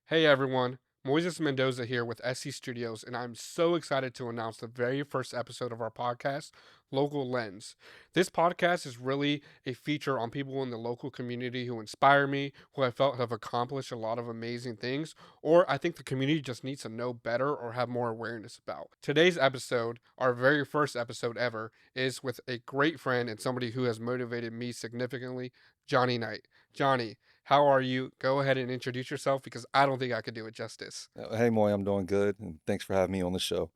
Hey everyone, Moises Mendoza here with SC Studios, and I'm so excited to announce the very first episode of our podcast, Local Lens. This podcast is really a feature on people in the local community who inspire me, who I felt have accomplished a lot of amazing things, or I think the community just needs to know better or have more awareness about. Today's episode, our very first episode ever, is with a great friend and somebody who has motivated me significantly, Johnny Knight. Johnny, how are you? Go ahead and introduce yourself because I don't think I could do it justice. Hey, Moy, I'm doing good, and thanks for having me on the show.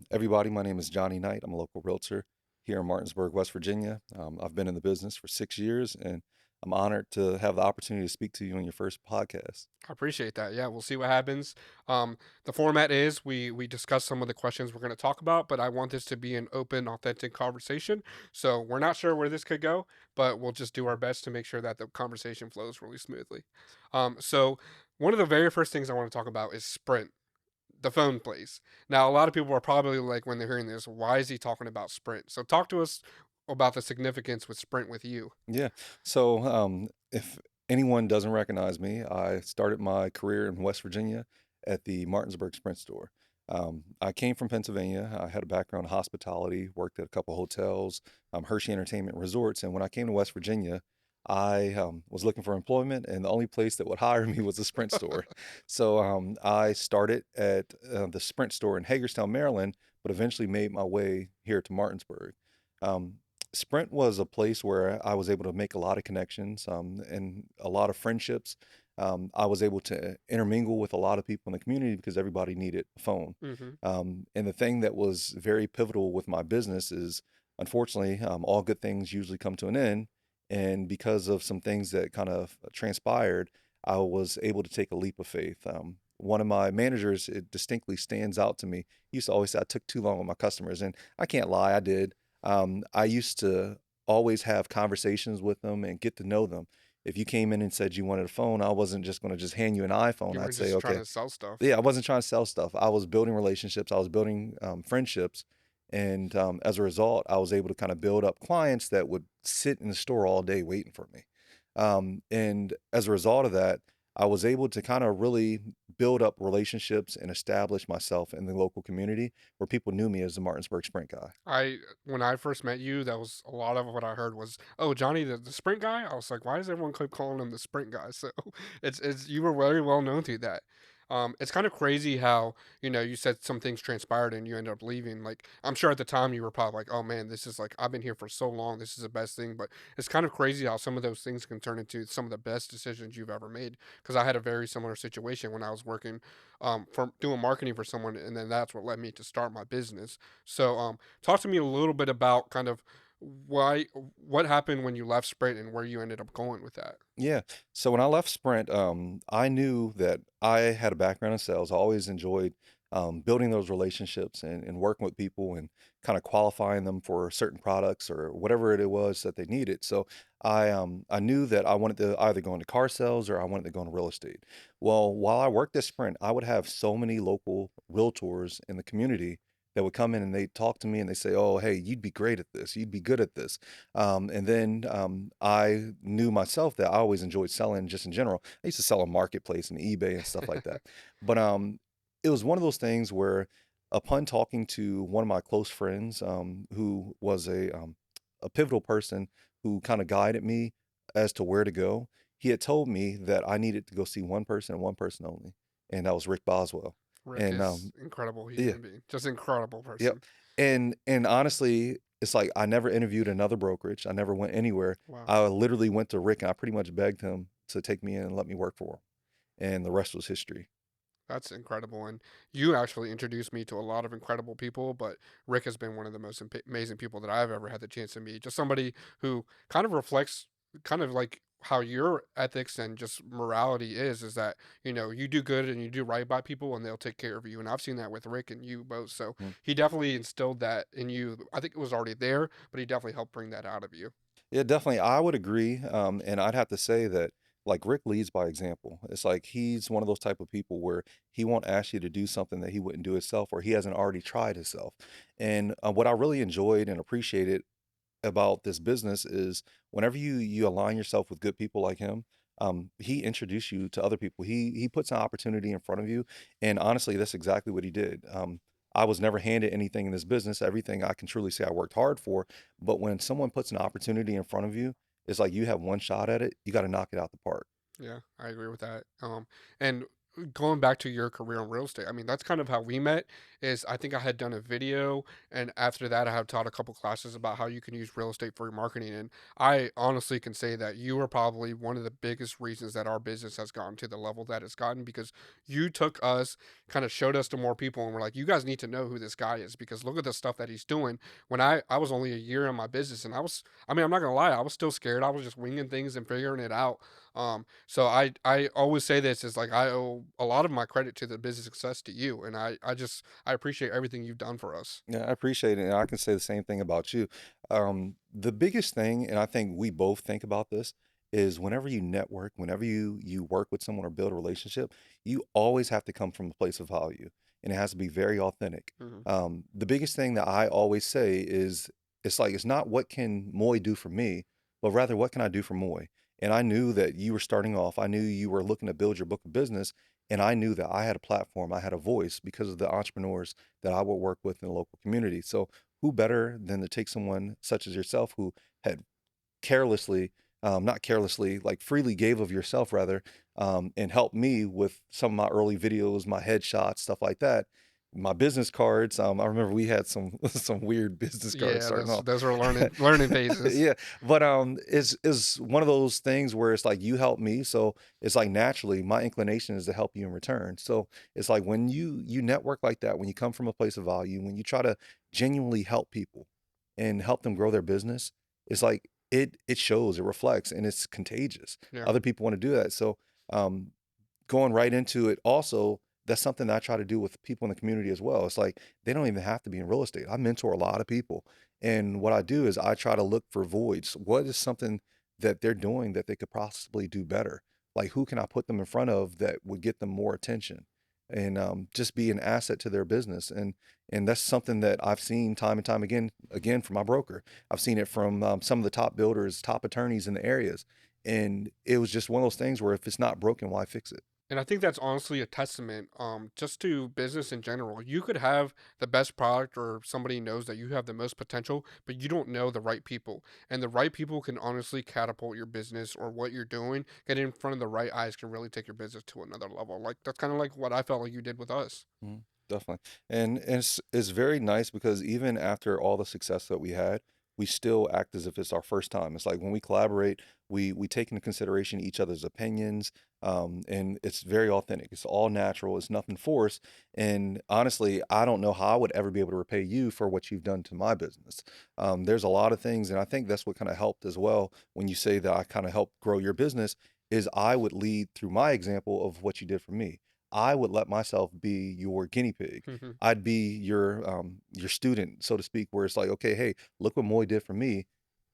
Everybody, my name is Johnny Knight. I'm a local realtor here in Martinsburg, West Virginia. I've been in the business for 6 years, and I'm honored to have the opportunity to speak to you on your first podcast. I appreciate that. Yeah, we'll see what happens. The format is we discuss some of the questions we're going to talk about, but I want this to be an open, authentic conversation. So we're not sure where this could go, but we'll just do our best to make sure that the conversation flows really smoothly. So one of the very first things I want to talk about is Sprint. The phone plays. Now, a lot of people are probably like, when they're hearing this, why is he talking about Sprint? So, talk to us about the significance with Sprint with you. Yeah. So, if anyone doesn't recognize me, I started my career in West Virginia at the Martinsburg Sprint store. I came from Pennsylvania. I had a background in hospitality, worked at a couple hotels, Hershey Entertainment Resorts. And when I came to West Virginia, I was looking for employment, and the only place that would hire me was the Sprint store. So I started at the Sprint store in Hagerstown, Maryland, but eventually made my way here to Martinsburg. Um, Sprint was a place where I was able to make a lot of connections and a lot of friendships. I was able to intermingle with a lot of people in the community because everybody needed a phone. Hmm. And the thing that was very pivotal with my business is, unfortunately, all good things usually come to an end. And because of some things that kind of transpired, I was able to take a leap of faith. One of my managers, it distinctly stands out to me. He used to always say I took too long with my customers, and I can't lie, I did. I used to always have conversations with them and get to know them. If you came in and said you wanted a phone, I wasn't just going to just hand you an iPhone. You I'd weren't say, just trying okay, to sell stuff. yeah, I wasn't trying to sell stuff. I was building relationships. I was building friendships. And as a result, I was able to kind of build up clients that would sit in the store all day waiting for me. And as a result of that, I was able to kind of really build up relationships and establish myself in the local community where people knew me as the Martinsburg Sprint guy. I When I first met you, that was a lot of what I heard was, "Oh, Johnny, the Sprint guy." I was like, "Why does everyone keep calling him the Sprint guy?" So it's you were very well known through that. It's kind of crazy how you said some things transpired and you ended up leaving. Like I'm sure at the time you were probably like, "Oh man, this is like I've been here for so long. This is the best thing." But it's kind of crazy how some of those things can turn into some of the best decisions you've ever made. Because I had a very similar situation when I was working for doing marketing for someone, and then that's what led me to start my business. So talk to me a little bit about kind of what happened when you left Sprint and where you ended up going with that. Yeah. So when I left Sprint, I knew that I had a background in sales. I always enjoyed building those relationships and working with people and kind of qualifying them for certain products or whatever it was that they needed. So I knew that I wanted to either go into car sales or I wanted to go into real estate. Well, while I worked at Sprint, I would have so many local realtors in the community that would come in and they talk to me and they say, "Oh, hey, you'd be great at this. You'd be good at this." And then I knew myself that I always enjoyed selling just in general. I used to sell on Marketplace and eBay and stuff like that. But it was one of those things where, upon talking to one of my close friends, who was a pivotal person who kind of guided me as to where to go, he had told me that I needed to go see one person and one person only, and that was Rick Boswell. Rick And is incredible yeah, human being, just incredible yep. person. And honestly, it's like I never interviewed another brokerage. I never went anywhere. Wow, I literally went to Rick and I pretty much begged him to take me in and let me work for him. And the rest was history. that's incredible. And you actually introduced me to a lot of incredible people, but Rick has been one of the most amazing people that I've ever had the chance to meet. Just somebody who kind of reflects kind of like how your ethics and just morality is that you do good and you do right by people and they'll take care of you, and I've seen that with Rick and you both. So Mm. he definitely instilled that in you. I think it was already there, but he definitely helped bring that out of you. Yeah, definitely. I would agree. And I'd have to say that like Rick leads by example. It's like he's one of those type of people where he won't ask you to do something that he wouldn't do himself or he hasn't already tried himself. And what I really enjoyed and appreciated about this business is whenever you align yourself with good people like him, he introduced you to other people. He puts an opportunity in front of you, and honestly, that's exactly what he did. I was never handed anything in this business. Everything I can truly say I worked hard for. But when someone puts an opportunity in front of you, it's like you have one shot at it. You got to knock it out the park. Yeah, I agree with that. And going back to your career in real estate, I mean, that's kind of how we met. Is I think I had done a video, and after that, I had taught a couple classes about how you can use real estate for your marketing. And I honestly can say that you are probably one of the biggest reasons that our business has gotten to the level that it's gotten, because you took us, kind of showed us to more people, and we're like, you guys need to know who this guy is, because look at the stuff that he's doing. When I was only a year in my business, and I mean, I'm not gonna lie, I was still scared. I was just winging things and figuring it out. So I always say this is like I owe a lot of my credit to the business success to you, and I appreciate everything you've done for us. Yeah, I appreciate it, and I can say the same thing about you. The biggest thing, and I think we both think about this, is whenever you network, whenever you work with someone or build a relationship, you always have to come from a place of value, and it has to be very authentic. Hmm. The biggest thing that I always say is, it's like it's not what can Moy do for me, but rather what can I do for Moy. And I knew that you were starting off. I knew you were looking to build your book of business, and I knew that I had a platform, I had a voice because of the entrepreneurs that I would work with in the local community. So who better than to take someone such as yourself who had carelessly, not carelessly, like freely gave of yourself rather, and helped me with some of my early videos, my headshots, stuff like that. My business cards. I remember we had some some weird business cards Yeah, starting off. those are learning phases. Yeah, but is one of those things where it's like you help me, so it's like naturally my inclination is to help you in return. So it's like when you network like that, when you come from a place of value, when you try to genuinely help people and help them grow their business, it's like it shows, it reflects, and it's contagious. Yeah. Other people want to do that. So um, going right into it also, that's something that I try to do with people in the community as well. It's like they don't even have to be in real estate. I mentor a lot of people. And what I do is I try to look for voids. What is something that they're doing that they could possibly do better? Like who can I put them in front of that would get them more attention and just be an asset to their business? And that's something that I've seen time and time again from my broker. I've seen it from some of the top builders, top attorneys in the areas. And it was just one of those things where if it's not broken, why fix it? And I think that's honestly a testament, just to business in general. You could have the best product, or somebody knows that you have the most potential, but you don't know the right people. And the right people can honestly catapult your business or what you're doing. Get in front of the right eyes can really take your business to another level. Like that's kind of like what I felt like you did with us. Mhm, definitely. And it's very nice because even after all the success that we had, we still act as if it's our first time. It's like when we collaborate, we take into consideration each other's opinions, and it's very authentic. It's all natural. It's nothing forced. And honestly, I don't know how I would ever be able to repay you for what you've done to my business. There's a lot of things, and I think that's what kind of helped as well when you say that I kind of helped grow your business. Is I would lead through my example of what you did for me. I would let myself be your guinea pig. I'd be your student, so to speak, where it's like, okay, hey, look what Moy did for me,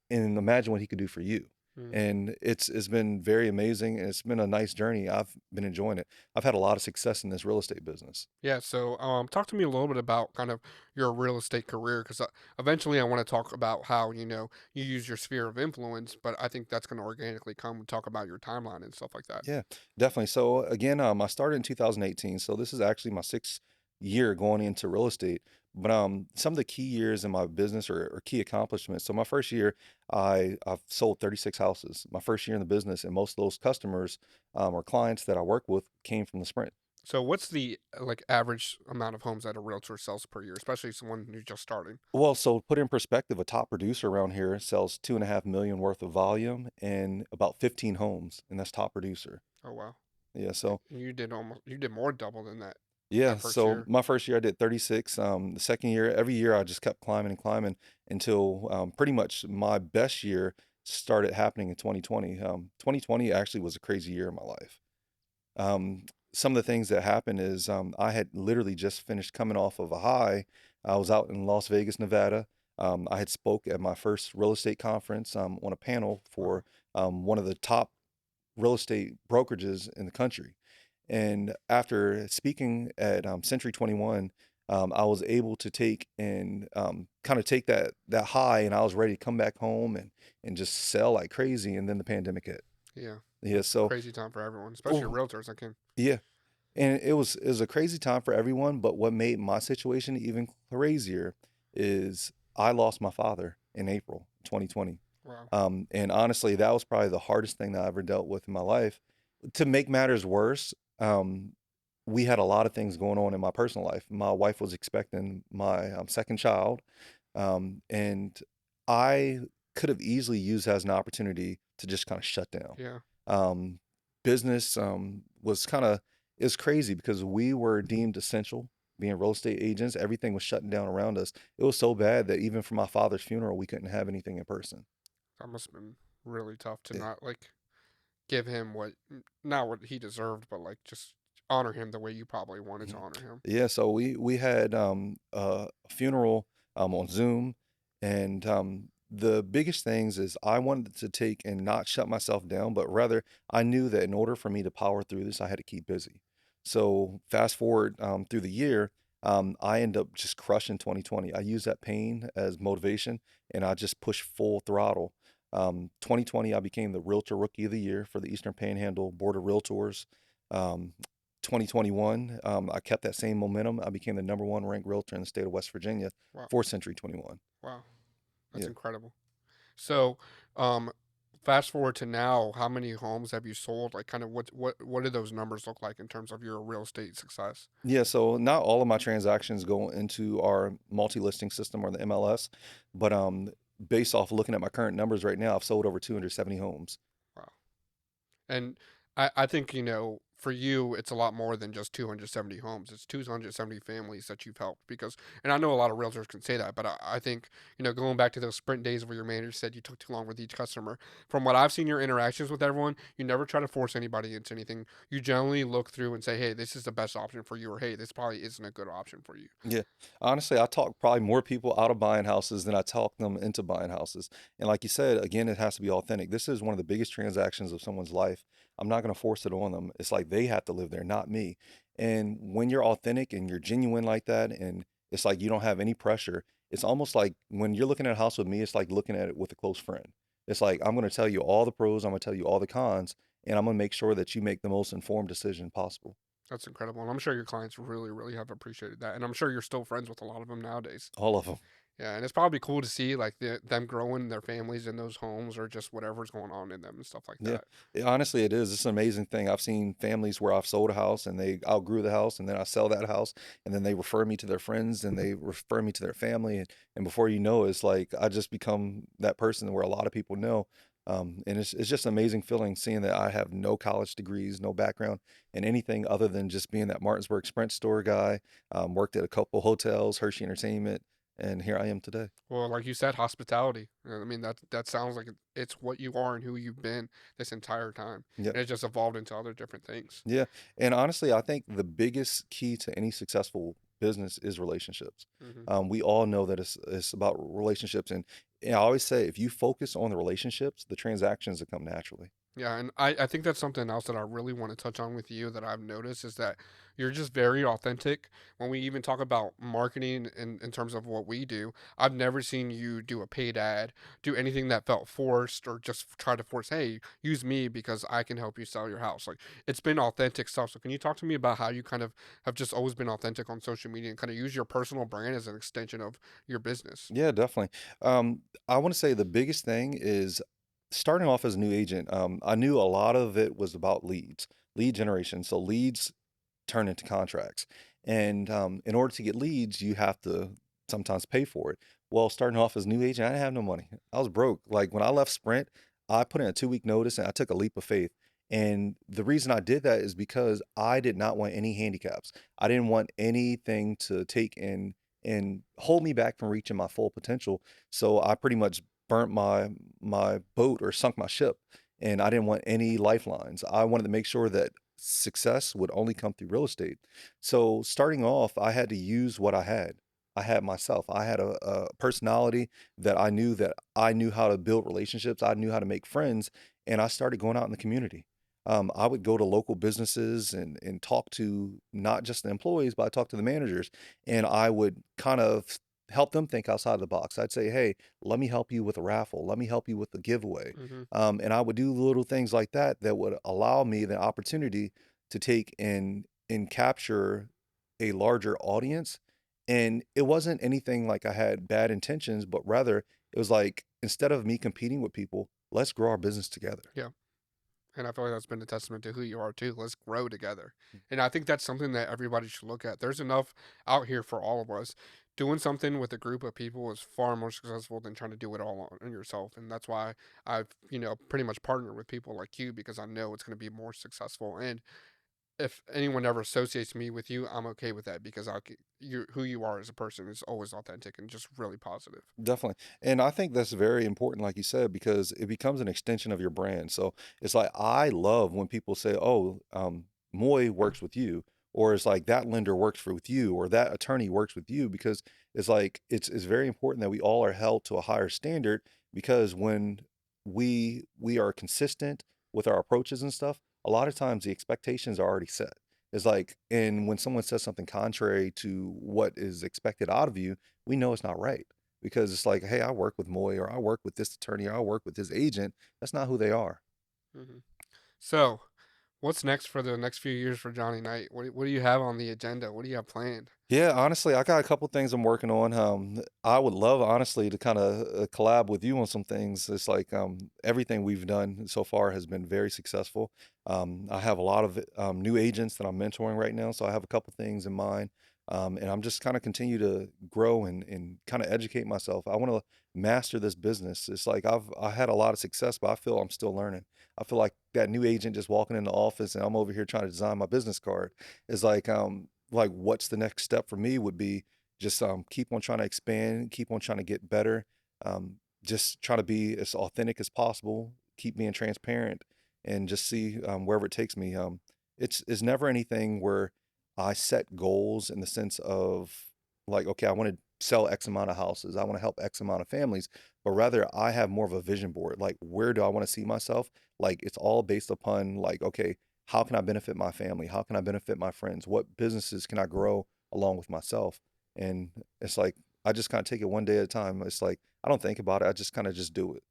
and imagine what he could do for you. And it's been very amazing, and it's been a nice journey. I've been enjoying it. I've had a lot of success in this real estate business. Yeah, so talk to me a little bit about kind of your real estate career, because eventually I want to talk about how you use your sphere of influence, but I think that's going to organically come and talk about your timeline and stuff like that. Yeah, definitely. So again, I started in 2018. So this is actually my sixth year going into real estate. But some of the key years in my business or key accomplishments. So my first year, I've sold 36 houses. My first year in the business, and most of those customers or clients that I work with came from the Sprint. So what's the like average amount of homes that a realtor sells per year, especially someone who's just starting? Well, so put in perspective, a top producer around here sells 2.5 million worth of volume and about 15 homes, and that's top producer. Oh wow, Yeah, so you did more double than that yeah, that first so year. my first year I did 36. The second year, every year I just kept climbing and climbing until pretty much my best year started happening in 2020. 2020 actually was a crazy year in my life. Um, some of the things that happened is I had literally just finished coming off of a high. I was out in Las Vegas, Nevada. I had spoke at my first real estate conference on a panel Wow. for one of the top real estate brokerages in the country. And after speaking at Century 21, I was able to take and kind of take that high, and I was ready to come back home and just sell like crazy. And then the pandemic hit. Yeah. Yeah, so Crazy time for everyone, especially oh realtors. I can. yeah, and it was a crazy time for everyone, but what made my situation even crazier is I lost my father in April 2020. Wow. And honestly, that was probably the hardest thing that I ever dealt with in my life. To make matters worse, we had a lot of things going on in my personal life. My wife was expecting my second child, and I could have easily used that as an opportunity to just kind of shut down. Yeah. Um, Business was kind of is crazy because we were deemed essential, being real estate agents. Everything was shutting down around us. It was so bad that even for my father's funeral, we couldn't have anything in person. That must have been really tough to Yeah. not like give him not what he deserved, but like just honor him the way you probably wanted to Mhm. honor him. Yeah, so we had a funeral on Zoom, and the biggest things is I wanted to take and not shut myself down, but rather I knew that in order for me to power through this, I had to keep busy. So fast forward through the year, I end up just crushing 2020. I use that pain as motivation, and I just push full throttle. 2020, I became the Realtor Rookie of the Year for the Eastern Panhandle Board of Realtors. Um, 2021, I kept that same momentum. I became the number one ranked realtor in the state of West Virginia Wow. for Century 21. Wow. That's Yeah. incredible. So, um, fast forward to now, how many homes have you sold? Like, kind of what do those numbers look like in terms of your real estate success? Yeah. So not all of my transactions go into our multi listing system or the MLS, but based off looking at my current numbers right now, I've sold over 270 homes. Wow. And I think, for you, it's a lot more than just 270 homes. It's 270 families that you've helped because, and I know a lot of realtors can say that, but I think, going back to those sprint days where your manager said you took too long with each customer, from what I've seen your interactions with everyone, you never try to force anybody into anything. You generally look through and say, hey, this is the best option for you, or hey, this probably isn't a good option for you. Yeah. Honestly, I talk probably more people out of buying houses than I talk them into buying houses. And like you said, again, it has to be authentic. This is one of the biggest transactions of someone's life. I'm not going to force it on them. It's like they have to live there, not me. And when you're authentic and you're genuine like that, and it's like you don't have any pressure, it's almost like when you're looking at a house with me, it's like looking at it with a close friend. It's like I'm going to tell you all the pros, I'm going to tell you all the cons, and I'm going to make sure that you make the most informed decision possible. That's incredible. And I'm sure your clients really, really have appreciated that. And I'm sure you're still friends with a lot of them nowadays. All of them. Yeah, and it's probably cool to see like them growing their families in those homes or just whatever's going on in them and stuff like Yeah, that. honestly, it is. It's an amazing thing. I've seen families where I've sold a house and they outgrew the house, and then I sell that house, and then they refer me to their friends, and they refer me to their family, and before you know, it's like I just become that person where a lot of people know. And it's just an amazing feeling seeing that I have no college degrees, no background in anything other than just being that Martinsburg Sprint store guy. Worked at a couple hotels, Hershey Entertainment, and here I am today. Well, like you said, hospitality. I mean, that sounds like it's what you are and who you've been this entire time, Yeah. and it just evolved into other different things. Yeah, and honestly, I think the biggest key to any successful business is relationships. Hmm. We all know that it's about relationships, and I always say if you focus on the relationships, the transactions will come naturally. Yeah, and I think that's something else that I really want to touch on with you that I've noticed is that you're just very authentic. When we even talk about marketing in terms of what we do, I've never seen you do a paid ad, do anything that felt forced or just try to force, hey, use me because I can help you sell your house. Like it's been authentic stuff. So can you talk to me about how you kind of have just always been authentic on social media and kind of use your personal brand as an extension of your business? Yeah, definitely. I want to say the biggest thing is starting off as a new agent. I knew a lot of it was about leads, lead generation. So leads turn into contracts. And in order to get leads, you have to sometimes pay for it. Well, starting off as a new agent, I didn't have no money. I was broke. Like when I left Sprint, I put in a 2 week notice and I took a leap of faith. And the reason I did that is because I did not want any handicaps. I didn't want anything to take in and hold me back from reaching my full potential. So I pretty much burnt my boat or sunk my ship. And I didn't want any lifelines. I wanted to make sure that success would only come through real estate. So starting off, I had to use what I had. I had myself. I had a personality that I knew how to build relationships. I knew how to make friends, and I started going out in the community. I would go to local businesses and talk to not just the employees, but I talked to the managers, and I would kind of help them think outside the box. I'd say, hey, let me help you with a raffle. Let me help you with a giveaway. Mhm. And I would do little things like that that would allow me the opportunity to take and capture a larger audience. And it wasn't anything like I had bad intentions, but rather it was like instead of me competing with people, let's grow our business together. Yeah. And I feel like that's been a testament to who you are too. Let's grow together. And I think that's something that everybody should look at. There's enough out here for all of us. Doing something with a group of people is far more successful than trying to do it all on yourself. And that's why I've, pretty much partnered with people like you because I know it's going to be more successful. And if anyone ever associates me with you, I'm okay with that because you who you are as a person is always authentic and just really positive. Definitely. And I think that's very important, like you said, because it becomes an extension of your brand. So it's like, I love when people say, oh, Moy works with you, or it's like that lender works for with you, or that attorney works with you, because it's like, it's very important that we all are held to a higher standard because when we are consistent with our approaches and stuff, a lot of times the expectations are already set. It's like, and when someone says something contrary to what is expected out of you, we know it's not right because it's like, hey, I work with Moy or I work with this attorney or I work with this agent. That's not who they are. Hmm. So, what's next for the next few years for Johnny Knight? What do you have on the agenda? What do you have planned? Yeah, honestly, I got a couple things I'm working on. I would love, honestly, to kind of collab with you on some things. It's like everything we've done so far has been very successful. I have a lot of new agents that I'm mentoring right now, so I have a couple things in mind. And I'm just kind of continue to grow and kind of educate myself. I want to master this business. It's like I had a lot of success, but I feel I'm still learning. I feel like that new agent just walking in the office and I'm over here trying to design my business card is like what's the next step for me would be just keep on trying to expand, keep on trying to get better, just try to be as authentic as possible, keep being transparent, and just see wherever it takes me. It's never anything where I set goals in the sense of like, okay, I want to sell X amount of houses, I want to help X amount of families, but rather I have more of a vision board. Like, where do I want to see myself? Like, it's all based upon like, okay, how can I benefit my family? How can I benefit my friends? What businesses can I grow along with myself? And it's like I just kind of take it one day at a time. It's like I don't think about it. I just kind of just do it.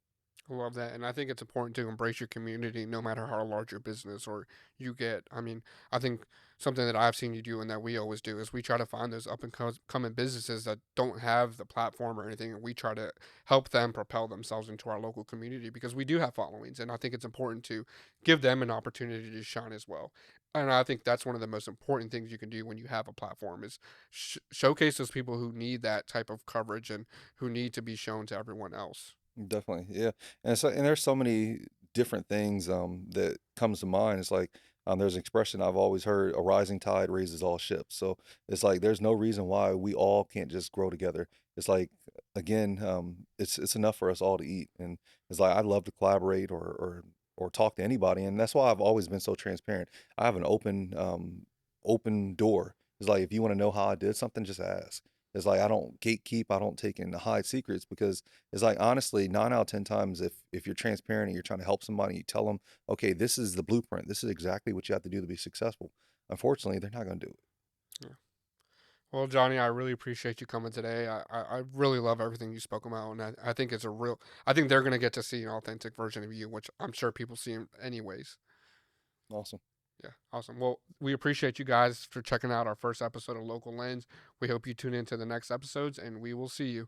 I love that. And I think it's important to embrace your community no matter how large your business or you get. I mean, I think something that I've seen you do and that we always do is we try to find those up and coming businesses that don't have the platform or anything. And we try to help them propel themselves into our local community because we do have followings. And I think it's important to give them an opportunity to shine as well. And I think that's one of the most important things you can do when you have a platform is showcase those people who need that type of coverage and who need to be shown to everyone else. Definitely, yeah. And there's so many different things that comes to mind. It's like there's an expression I've always heard: "A rising tide raises all ships." So it's like there's no reason why we all can't just grow together. It's like again, it's enough for us all to eat, and it's like I'd love to collaborate or talk to anybody, and that's why I've always been so transparent. I have an open door. It's like if you want to know how I did something, just ask. It's like I don't gatekeep, I don't take in the hide secrets because it's like honestly, 9 out of 10 times if you're transparent and you're trying to help somebody, you tell them, okay, this is the blueprint. This is exactly what you have to do to be successful. Unfortunately, they're not going to do it. Yeah. Well, Johnny, I really appreciate you coming today. I really love everything you spoke about, and I think it's a real. I think they're gonna get to see an authentic version of you, which I'm sure people see anyways. Awesome. Yeah, awesome. Well, we appreciate you guys for checking out our first episode of Local Lens. We hope you tune into the next episodes, and we will see you.